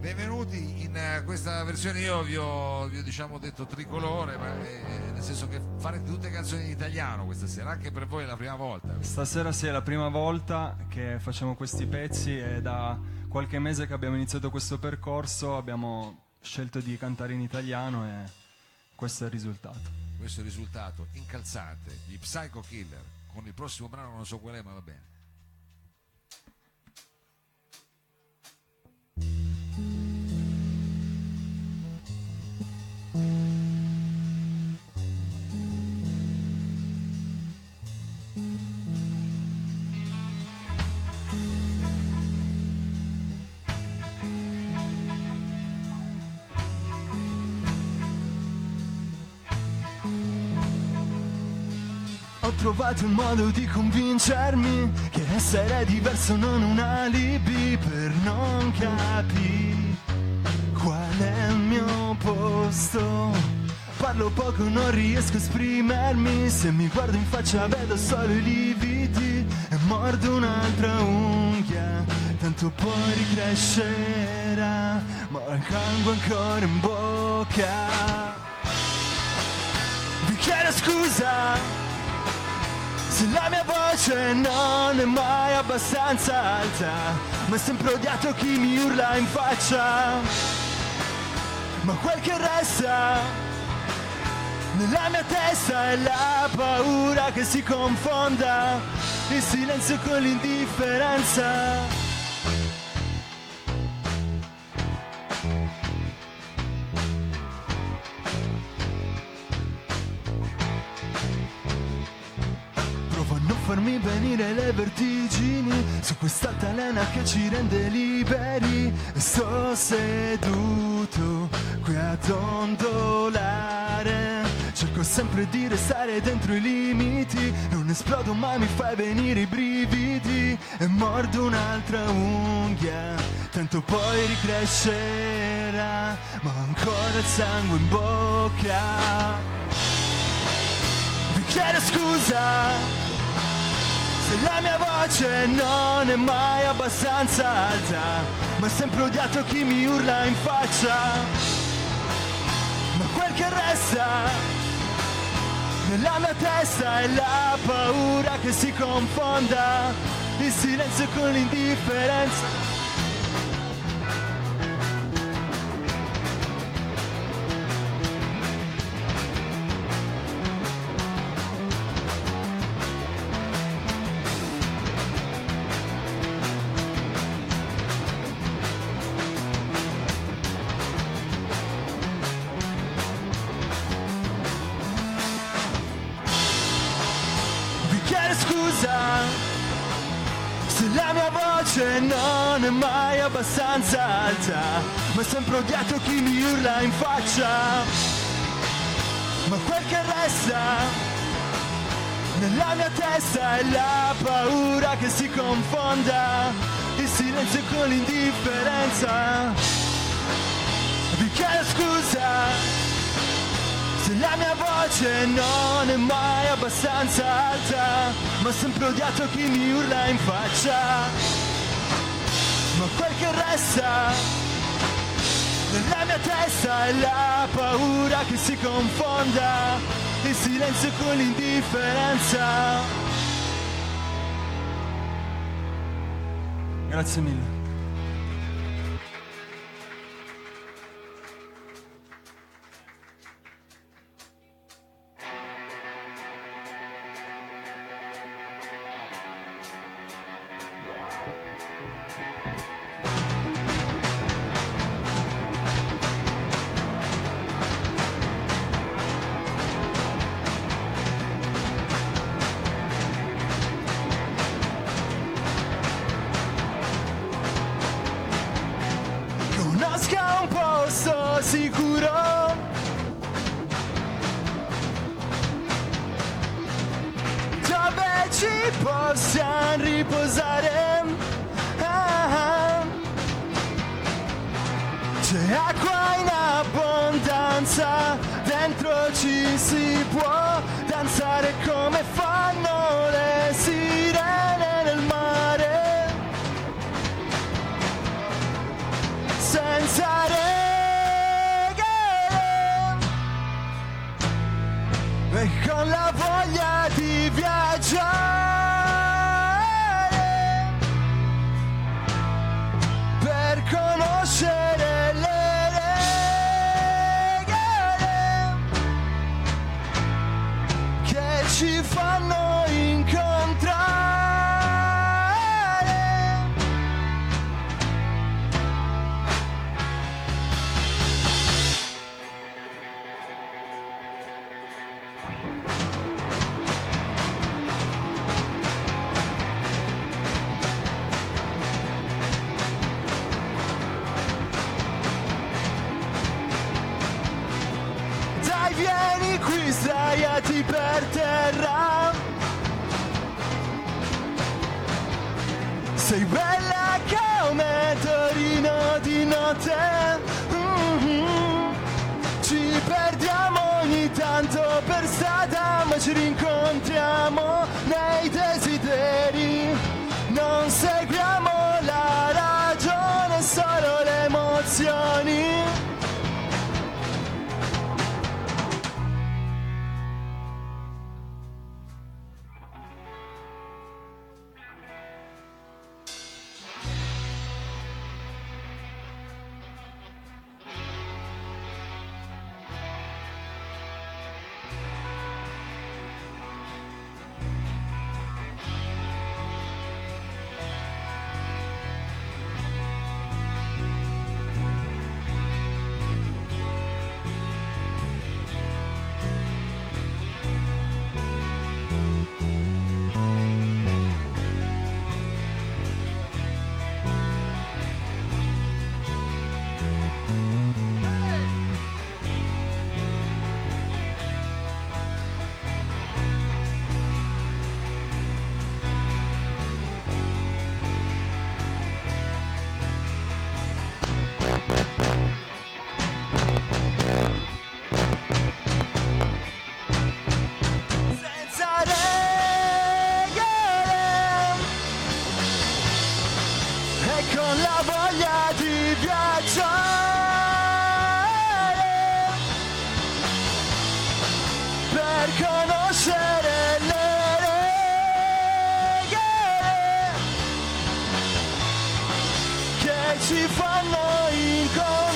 benvenuti in questa versione. Io vi ho diciamo detto tricolore, ma nel senso che farete tutte canzoni in italiano questa sera, anche per voi è la prima volta. Stasera sì, è la prima volta che facciamo questi pezzi e da qualche mese che abbiamo iniziato questo percorso abbiamo scelto di cantare in italiano e questo è il risultato. Questo è il risultato incalzante, gli Psycho Killer, con il prossimo brano non so qual è, ma va bene. Ho trovato un modo di convincermi che essere diverso non un alibi per non capire qual è il mio posto. Parlo poco, non riesco a esprimermi, se mi guardo in faccia vedo solo i lividi e mordo un'altra unghia, tanto poi ricrescerà, ma il sangue ancora in bocca. Vi chiedo scusa se la mia voce non è mai abbastanza alta, ma ho sempre odiato chi mi urla in faccia. Ma quel che resta nella mia testa è la paura che si confonda il silenzio con l'indifferenza. Farmi venire le vertigini su quest'altalena che ci rende liberi, e sto seduto qui a dondolare. Cerco sempre di restare dentro i limiti, non esplodo ma mi fai venire i brividi e mordo un'altra unghia, tanto poi ricrescerà, ma ho ancora il sangue in bocca. Vi chiedo scusa se la mia voce non è mai abbastanza alta, ma ho sempre odiato chi mi urla in faccia. Ma quel che resta nella mia testa è la paura che si confonda il silenzio con l'indifferenza. Se la mia voce non è mai abbastanza alta, ma ho sempre odiato chi mi urla in faccia. Ma quel che resta nella mia testa è la paura che si confonda il silenzio con l'indifferenza. Vi chiedo scusa se la mia voce non è mai abbastanza alta, ma ho sempre odiato chi mi urla in faccia. Ma quel che resta nella mia testa è la paura che si confonda il silenzio con l'indifferenza. Grazie mille. Conosca un posto sicuro dove ci possiamo riposare. C'è acqua in abbondanza, dentro ci si può danzare come fanno le sirene nel mare. senza regole e con la voglia di viaggiare per conoscere le regole che ci fanno incontrare. Dai, vieni qui, sdraiati per terra. Sei bella come Torino di notte. Ci perdiamo ogni tanto per strada, ma ci rincontriamo nei desideri. Non seguiamo la ragione, solo le emozioni. Senza regole e con la voglia di viaggiare per conoscere le regole che ci fanno incontrare.